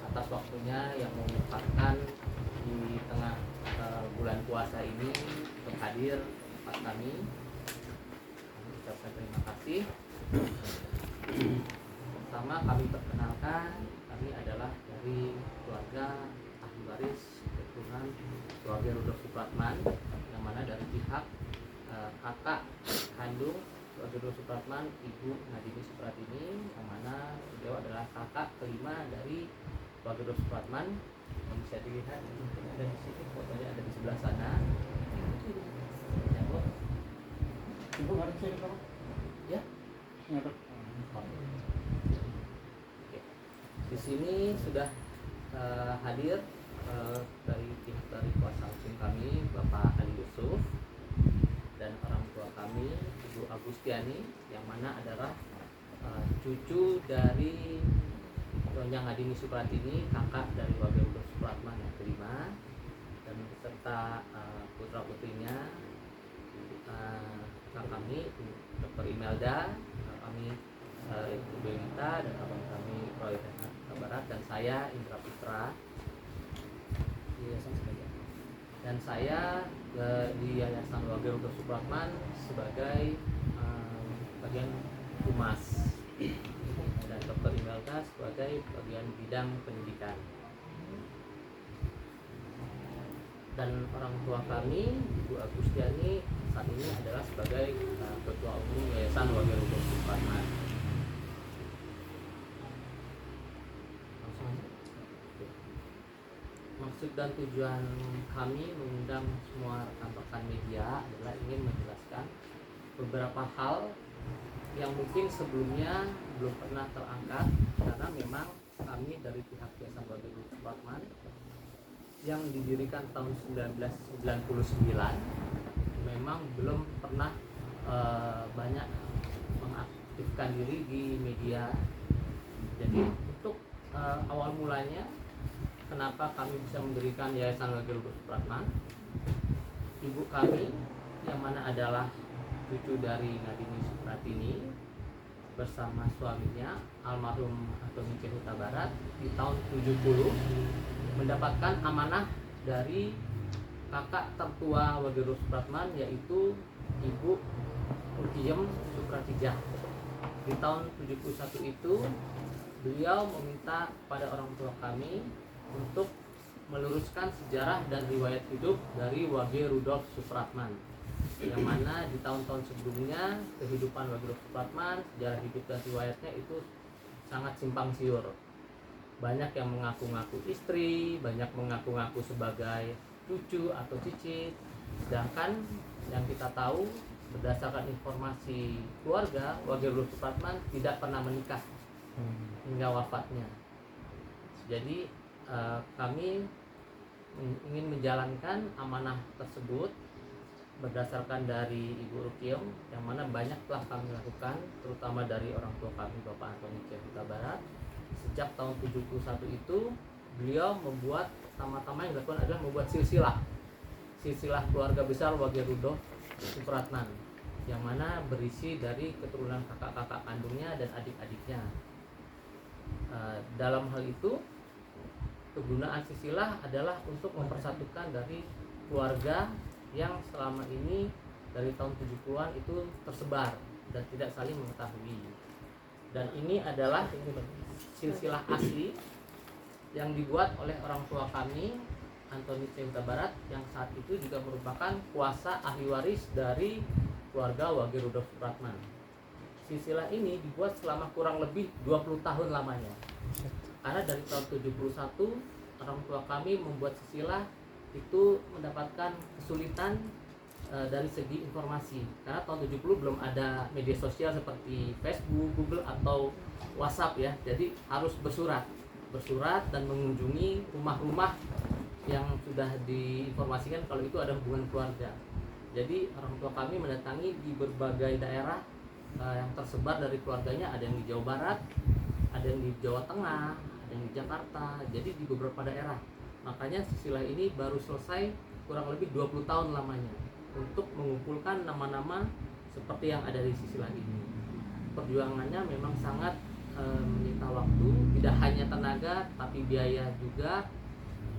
atas waktunya yang menyempatkan di tengah bulan puasa ini untuk hadir tempat kami. Kami ucapkan terima kasih. Pertama kami perkenalkan, kami adalah dari keluarga ahli waris keturunan keluarga Rudolf Supratman, yang mana dari pihak kakak kandung keluarga Rudolf Supratman, Ibu Nadini Supratini, yang mana beliau adalah kakak kelima dari keluarga Rudolf Supratman. Yang bisa dilihat ada di sini, fotonya ada di sebelah sana. Ya, Bu. Ibu harus saya rekam. Ya. Ngadep. Oke. Di sini sudah hadir dari pihak dari kuasa hukum kami, Bapak Ali Yusuf, dan orang tua kami, Ibu Agustiani, yang mana adalah cucu dari Nyonya Nadini Supratini, kakak dari keluarga Rudolf Supratman yang kelima, dan beserta putra putrinya, kakak kami Dr. Imelda, kami Ibu Bewita, dan abang kami Roy Renat Barat, dan saya Indra Putra, dan saya di Yayasan Keluarga Rudolf Supratman sebagai bagian humas, dan Dr. Imelda sebagai bagian bidang pendidikan. Dan orang tua kami, Ibu Agustiani, saat ini adalah sebagai ketua umum Yayasan Keluarga Rudolf Supratman. Maksud dan tujuan kami mengundang semua rekan-rekan media adalah ingin menjelaskan beberapa hal yang mungkin sebelumnya belum pernah terangkat, karena memang kami dari pihak Yayasan Keluarga Rudolf Supratman yang didirikan tahun 1999 memang belum pernah banyak mengaktifkan diri di media. Jadi untuk awal mulanya kenapa kami bisa mendirikan Yayasan Keluarga Rudolf Supratman, ibu kami yang mana adalah cucu dari Nadini Supratini bersama suaminya almarhum Antoni C. Huta Barat di tahun 70 mendapatkan amanah dari kakak tertua keluarga Rudolf Supratman, yaitu Ibu Urkiem Supratijah. Di tahun 71 itu beliau meminta kepada orang tua kami untuk meluruskan sejarah dan riwayat hidup dari Wage Rudolf Supratman, yang mana di tahun-tahun sebelumnya kehidupan Wage Rudolf Supratman, sejarah hidup dan riwayatnya itu sangat simpang siur. Banyak yang mengaku-ngaku istri, banyak mengaku-ngaku sebagai cucu atau cicit, sedangkan yang kita tahu berdasarkan informasi keluarga, Wage Rudolf Supratman tidak pernah menikah hingga wafatnya. Jadi kami ingin menjalankan amanah tersebut berdasarkan dari Ibu Urkiem, yang mana banyak telah kami lakukan, terutama dari orang tua kami, Bapak Antoni C. Huta Barat. Sejak tahun 71 itu beliau membuat, pertama-tama yang dilakukan adalah membuat silsilah keluarga besar Wage Rudolf Supratman, yang mana berisi dari keturunan kakak-kakak kandungnya dan adik-adiknya. Dalam hal itu kegunaan silsilah adalah untuk mempersatukan dari keluarga yang selama ini dari tahun 70-an itu tersebar dan tidak saling mengetahui. Dan ini adalah silsilah asli yang dibuat oleh orang tua kami, Antoni C. Huta Barat, yang saat itu juga merupakan kuasa ahli waris dari keluarga Wage Rudolf Supratman. Silsilah ini dibuat selama kurang lebih 20 tahun lamanya. Karena dari tahun 71 orang tua kami membuat silsilah itu mendapatkan kesulitan dari segi informasi, karena tahun 70 belum ada media sosial seperti Facebook, Google atau WhatsApp ya. Jadi harus bersurat dan mengunjungi rumah-rumah yang sudah diinformasikan kalau itu ada hubungan keluarga. Jadi orang tua kami mendatangi di berbagai daerah yang tersebar dari keluarganya, ada yang di Jawa Barat, ada yang di Jawa Tengah, ada yang di Jakarta, jadi di beberapa daerah. Makanya silsilah ini baru selesai kurang lebih 20 tahun lamanya untuk mengumpulkan nama-nama seperti yang ada di silsilah ini. Perjuangannya memang sangat menyita waktu, tidak hanya tenaga tapi biaya juga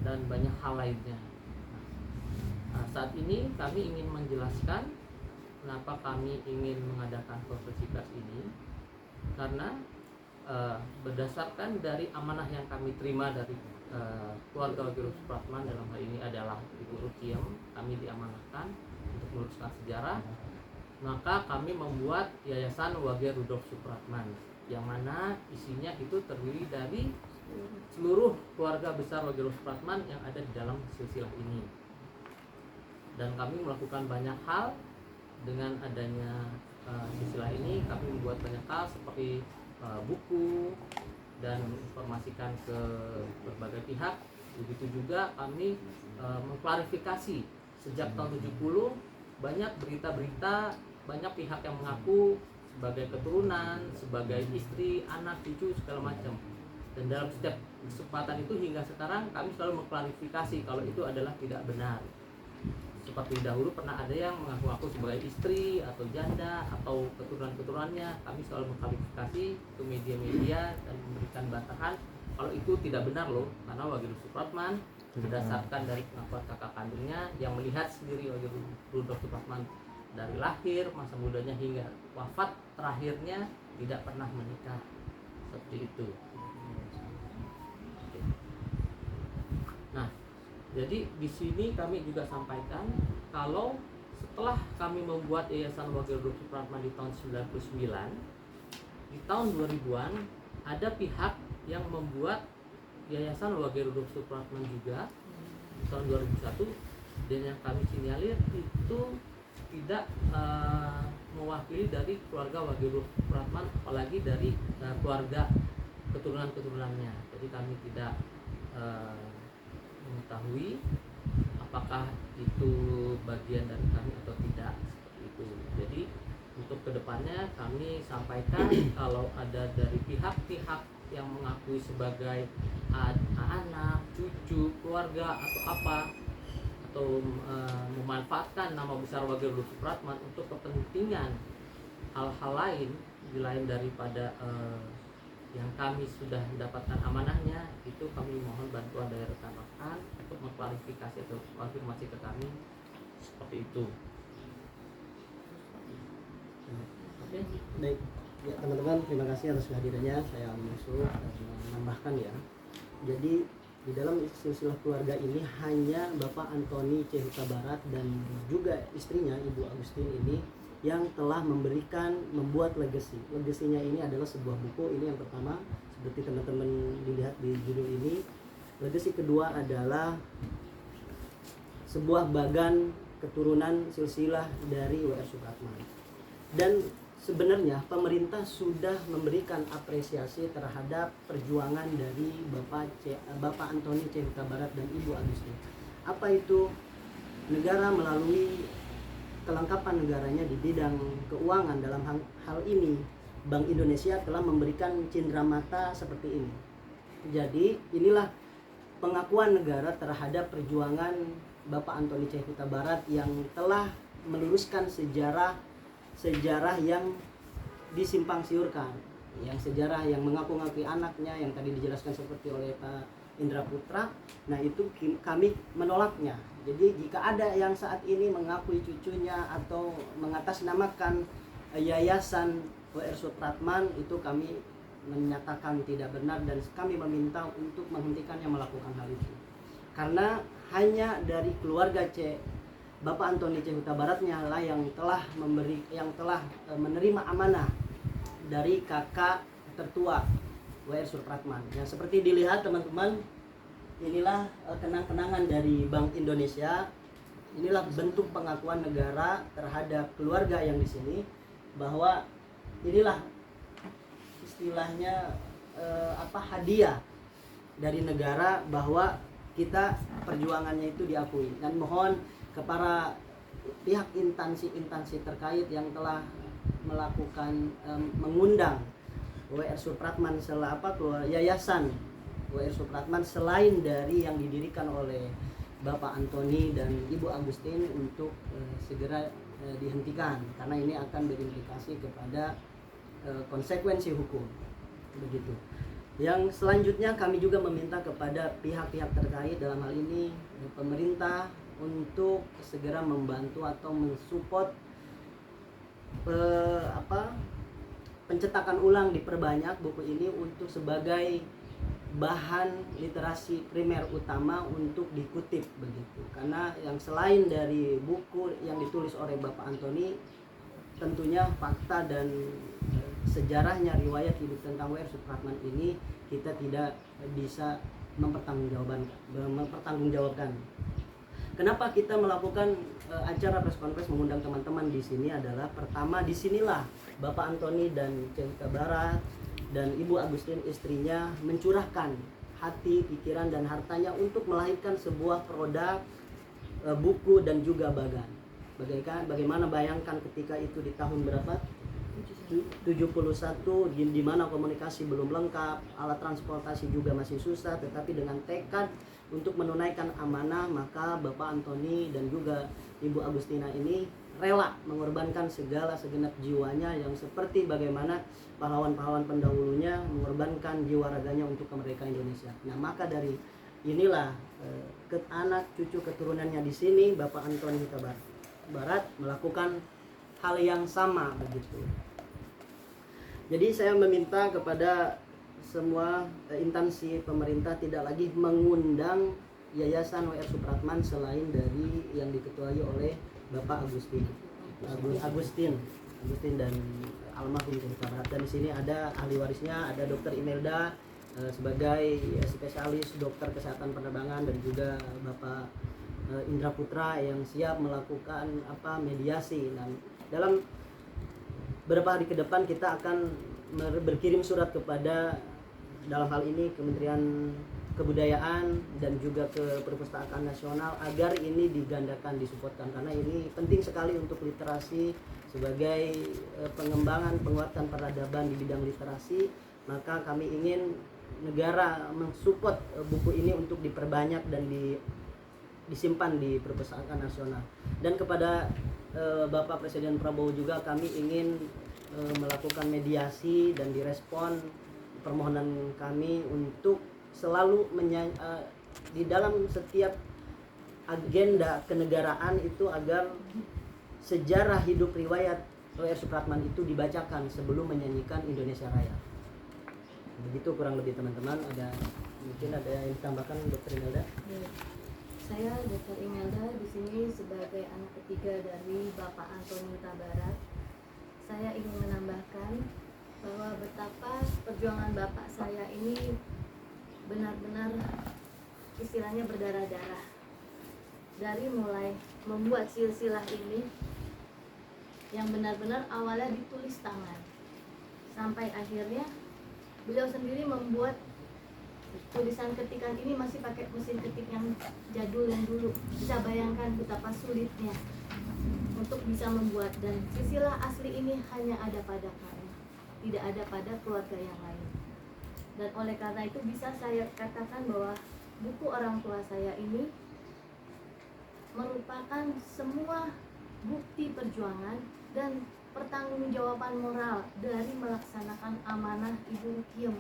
dan banyak hal lainnya. Nah, saat ini kami ingin menjelaskan kenapa kami ingin mengadakan konferensi pers ini, karena berdasarkan dari amanah yang kami terima dari keluarga Wage Rudolf Supratman, dalam hal ini adalah Ibu Rukiem, kami diamanahkan untuk meluruskan sejarah, maka kami membuat Yayasan Wage Rudolf Supratman, yang mana isinya itu terdiri dari seluruh keluarga besar Wage Rudolf Supratman yang ada di dalam silsilah ini. Dan kami melakukan banyak hal dengan adanya silsilah ini. Kami membuat banyak hal seperti buku dan informasikan ke berbagai pihak. Begitu juga kami mengklarifikasi sejak tahun 70 banyak berita-berita, banyak pihak yang mengaku sebagai keturunan, sebagai istri, anak, cucu, segala macam. Dan dalam setiap kesempatan itu hingga sekarang kami selalu mengklarifikasi kalau itu adalah tidak benar. Seperti dahulu pernah ada yang mengaku-ngaku sebagai istri atau janda atau keturunan-keturunannya, kami selalu mengklarifikasi ke media-media dan memberikan bantahan kalau itu tidak benar loh, karena Wage Rudolf Supratman berdasarkan dari pengakuan kakak kandungnya yang melihat sendiri Wage Rudolf Supratman dari lahir, masa mudanya hingga wafat terakhirnya tidak pernah menikah, seperti itu. Nah, jadi di sini kami juga sampaikan kalau setelah kami membuat Yayasan Wage Rudolf Supratman di tahun 99, di tahun 2000-an ada pihak yang membuat Yayasan Wage Rudolf Supratman juga di tahun 2001, dan yang kami sinyalir itu tidak mewakili dari keluarga Wage Rudolf Supratman, apalagi dari keluarga keturunan-keturunannya. Jadi kami tidak mengetahui apakah itu bagian dari kami atau tidak, seperti itu. Jadi untuk kedepannya kami sampaikan kalau ada dari pihak-pihak yang mengakui sebagai anak, cucu, keluarga atau apa, atau memanfaatkan nama besar Wage Rudolf Supratman untuk kepentingan hal-hal lain daripada yang kami sudah mendapatkan amanahnya, itu kami mohon bantuan dari rekan-rekan untuk mengklarifikasi atau konfirmasi ke kami seperti itu. Oke, baik. Ya teman-teman, terima kasih atas kehadirannya. Saya Yusuf dan menambahkan ya. Jadi di dalam silsilah keluarga ini hanya Bapak Antoni C. Huta Barat dan juga istrinya Ibu Agustin ini yang telah membuat legacy. Legasinya ini adalah sebuah buku. Ini yang pertama, seperti teman-teman dilihat di judul ini. Legacy kedua adalah sebuah bagan keturunan silsilah dari W.R. Supratman. Dan sebenarnya pemerintah sudah memberikan apresiasi terhadap perjuangan dari Bapak Antoni C. Huta Barat dan Ibu Agustin. Apa itu? Negara melalui kelengkapan negaranya di bidang keuangan, dalam hal ini Bank Indonesia telah memberikan cindramata seperti ini. Jadi inilah pengakuan negara terhadap perjuangan Bapak Antoni C. Huta Barat yang telah meluruskan sejarah yang disimpang siurkan, yang sejarah yang mengaku-ngakui anaknya yang tadi dijelaskan seperti oleh Pak Indra Putra. Nah itu kami menolaknya. Jadi jika ada yang saat ini mengakui cucunya atau mengatasnamakan Yayasan W.R. Supratman, itu kami menyatakan tidak benar dan kami meminta untuk menghentikannya melakukan hal itu. Karena hanya dari keluarga Bapak Antoni C. Huta Baratnya lah yang telah menerima amanah dari kakak tertua W.R. Supratman. Yang seperti dilihat teman-teman, inilah kenang-kenangan dari Bank Indonesia. Inilah bentuk pengakuan negara terhadap keluarga yang di sini, bahwa inilah istilahnya hadiah dari negara bahwa kita perjuangannya itu diakui. Dan mohon kepada pihak instansi terkait yang telah melakukan mengundang W.R. Supratman Yayasan W.R. Supratman selain dari yang didirikan oleh Bapak Antoni dan Ibu Agustin untuk segera dihentikan, karena ini akan berimplikasi kepada konsekuensi hukum. begitu. Yang selanjutnya kami juga meminta kepada pihak-pihak terkait, dalam hal ini pemerintah, untuk segera membantu atau mensupport pencetakan ulang, diperbanyak buku ini untuk sebagai bahan literasi primer utama untuk dikutip begitu. Karena yang selain dari buku yang ditulis oleh Bapak Antoni, tentunya fakta dan sejarahnya, riwayat hidup tentang W.R. Supratman ini kita tidak bisa mempertanggungjawabkan. Kenapa kita melakukan acara press conference mengundang teman-teman di sini adalah, pertama, disinilah Bapak Antoni dan Cevita Barat dan Ibu Agustin istrinya mencurahkan hati, pikiran, dan hartanya untuk melahirkan sebuah produk buku dan juga bagan. Bagaimana bayangkan ketika itu di tahun berapa? 71, di mana komunikasi belum lengkap, alat transportasi juga masih susah, tetapi dengan tekad untuk menunaikan amanah, maka Bapak Antoni dan juga Ibu Agustina ini rela mengorbankan segala segenap jiwanya, yang seperti bagaimana pahlawan-pahlawan pendahulunya mengorbankan jiwa raganya untuk kemerdekaan Indonesia. Nah, maka dari inilah anak cucu keturunannya di sini, Bapak Antoni Huta Barat melakukan hal yang sama begitu. Jadi saya meminta kepada semua instansi pemerintah tidak lagi mengundang Yayasan W.R. Supratman selain dari yang diketuai oleh Bapak Agustin dan almarhum Huta Barat. Dan di sini ada ahli warisnya, ada Dr. Imelda sebagai spesialis dokter kesehatan penerbangan, dan juga Bapak Indra Putra yang siap melakukan mediasi. Dan dalam beberapa hari ke depan kita akan berkirim surat kepada, dalam hal ini, Kementerian Kebudayaan dan juga ke Perpustakaan Nasional agar ini digandakan, disupport, karena ini penting sekali untuk literasi sebagai pengembangan, penguatan peradaban di bidang literasi. Maka kami ingin negara mensupport buku ini untuk diperbanyak dan disimpan di Perpustakaan Nasional. Dan kepada Bapak Presiden Prabowo juga kami ingin melakukan mediasi dan direspon permohonan kami untuk selalu di dalam setiap agenda kenegaraan itu agar sejarah hidup riwayat W.R. Supratman itu dibacakan sebelum menyanyikan Indonesia Raya. Begitu kurang lebih teman-teman. Mungkin ada yang ditambahkan, Dr. Imelda? Saya Dr. Imelda di sini sebagai anak ketiga dari Bapak Antoni Huta Barat. Saya ingin menambahkan bahwa betapa perjuangan Bapak saya ini benar-benar istilahnya berdarah-darah. Dari mulai membuat silsilah ini yang benar-benar awalnya ditulis tangan, sampai akhirnya beliau sendiri membuat tulisan ketikan ini masih pakai mesin ketik yang jadul yang dulu. Bisa bayangkan betapa sulitnya untuk bisa membuat, dan silsilah asli ini hanya ada pada kami, tidak ada pada keluarga yang lain. Dan oleh karena itu bisa saya katakan bahwa buku orang tua saya ini merupakan semua bukti perjuangan dan pertanggungjawaban moral dari melaksanakan amanah Ibu Rukiem.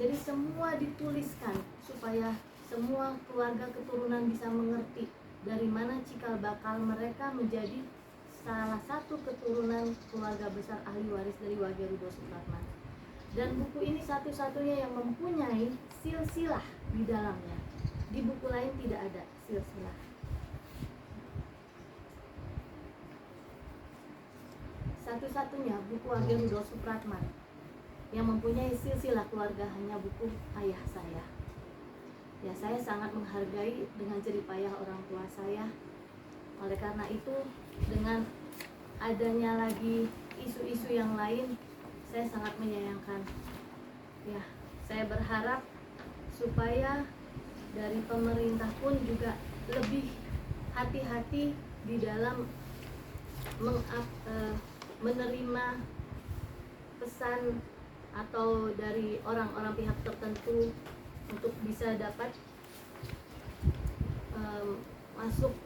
Jadi semua dituliskan supaya semua keluarga keturunan bisa mengerti dari mana cikal bakal mereka menjadi salah satu keturunan keluarga besar ahli waris dari Wage Rudolf Supratman. Dan buku ini satu-satunya yang mempunyai silsilah di dalamnya. Di buku lain tidak ada silsilah. Satu-satunya buku Wage Rudolf Supratman yang mempunyai silsilah keluarga hanya buku ayah saya. Ya, saya sangat menghargai dengan jerih payah orang tua saya. Oleh karena itu, dengan adanya lagi isu-isu yang lain, saya sangat menyayangkan. Ya, saya berharap supaya dari pemerintah pun juga lebih hati-hati di dalam menerima pesan atau dari orang-orang pihak tertentu untuk bisa dapat masuk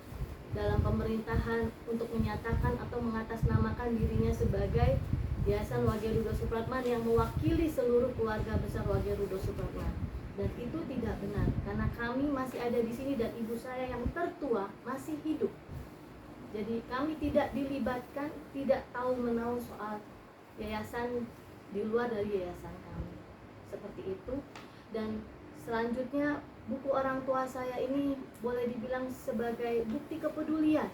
dalam pemerintahan untuk menyatakan atau mengatasnamakan dirinya sebagai Yayasan Wage Rudolf Supratman yang mewakili seluruh keluarga besar Wage Rudolf Supratman. Dan itu tidak benar karena kami masih ada di sini dan ibu saya yang tertua masih hidup. Jadi kami tidak dilibatkan, tidak tahu menahu soal yayasan di luar dari yayasan kami. Seperti itu. Dan selanjutnya buku orang tua saya ini boleh dibilang sebagai bukti kepedulian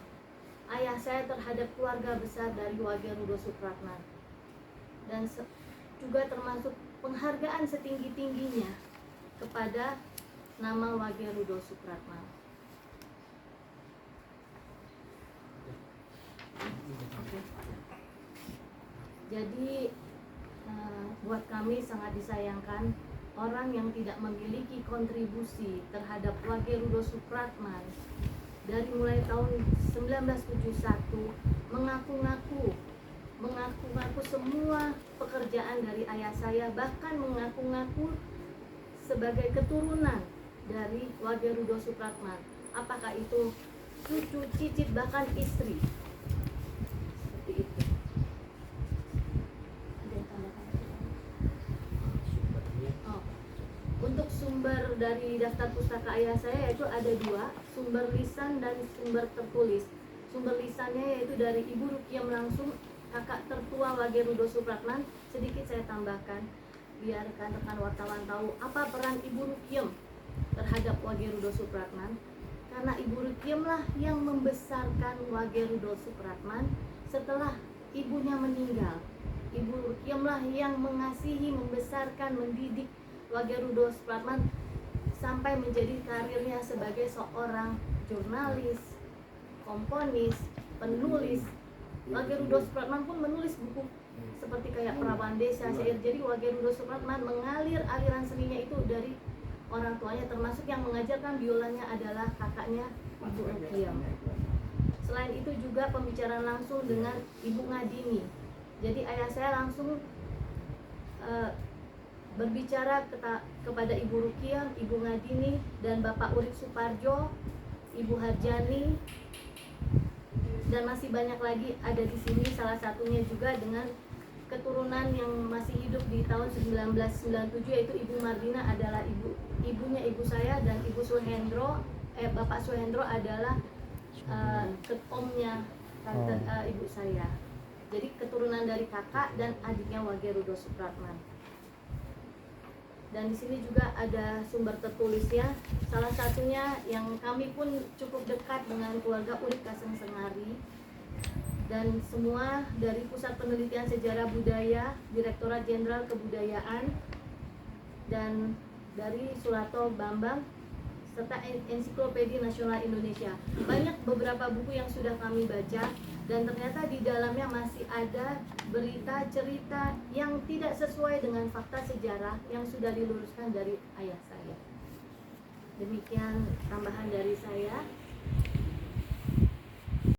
ayah saya terhadap keluarga besar dari Wage Rudolf Supratman, dan juga termasuk penghargaan setinggi-tingginya kepada nama Wage Rudolf Supratman. Jadi buat kami sangat disayangkan orang yang tidak memiliki kontribusi terhadap Wage Rudolf Supratman dari mulai tahun 1971 mengaku-ngaku semua pekerjaan dari ayah saya, bahkan mengaku-ngaku sebagai keturunan dari Wage Rudolf Supratman. Apakah itu cucu, cicit, bahkan istri. Seperti itu. Ada yang tambahkan? Untuk sumber dari daftar pustaka ayah saya yaitu ada dua, sumber lisan dan sumber tertulis. Sumber lisannya yaitu dari Ibu Rukiam langsung, kakak tertua Wage Rudolf Supratman. Sedikit saya tambahkan biar rekan-rekan wartawan tahu apa peran Ibu Rukiam terhadap Wage Rudolf Supratman. Karena Ibu Rukiam lah yang membesarkan Wage Rudolf Supratman setelah ibunya meninggal. Ibu Rukiam lah yang mengasihi, membesarkan, mendidik Wage Rudolf Supratman sampai menjadi karirnya sebagai seorang jurnalis, komponis, penulis. Wage Rudolf Supratman pun menulis buku seperti kayak Perawan Desa, syair. Jadi Wage Rudolf Supratman mengalir aliran seninya itu dari orang tuanya, termasuk yang mengajarkan biolanya adalah kakaknya Ibu Rukiam. Selain itu juga pembicaraan langsung dengan Ibu Ngadini. Jadi ayah saya langsung berbicara kepada Ibu Rukiam, Ibu Ngadini, dan Bapak Urip Suparjo, Ibu Harjani, dan masih banyak lagi ada di sini. Salah satunya juga dengan keturunan yang masih hidup di tahun 1997 yaitu Ibu Mardina adalah ibunya ibu saya, dan Ibu Suhendro, Bapak Suhendro adalah ketomnya tante ibu saya. Jadi keturunan dari kakak dan adiknya Wage Rudolf Supratman. Dan di sini juga ada sumber tertulisnya. Salah satunya yang kami pun cukup dekat dengan keluarga Urip Kaseng Sengari, dan semua dari Pusat Penelitian Sejarah Budaya, Direktorat Jenderal Kebudayaan, dan dari Surato Bambang, serta Ensiklopedia Nasional Indonesia. Banyak beberapa buku yang sudah kami baca, dan ternyata di dalamnya masih ada berita cerita yang tidak sesuai dengan fakta sejarah yang sudah diluruskan dari ayah saya. Demikian tambahan dari saya.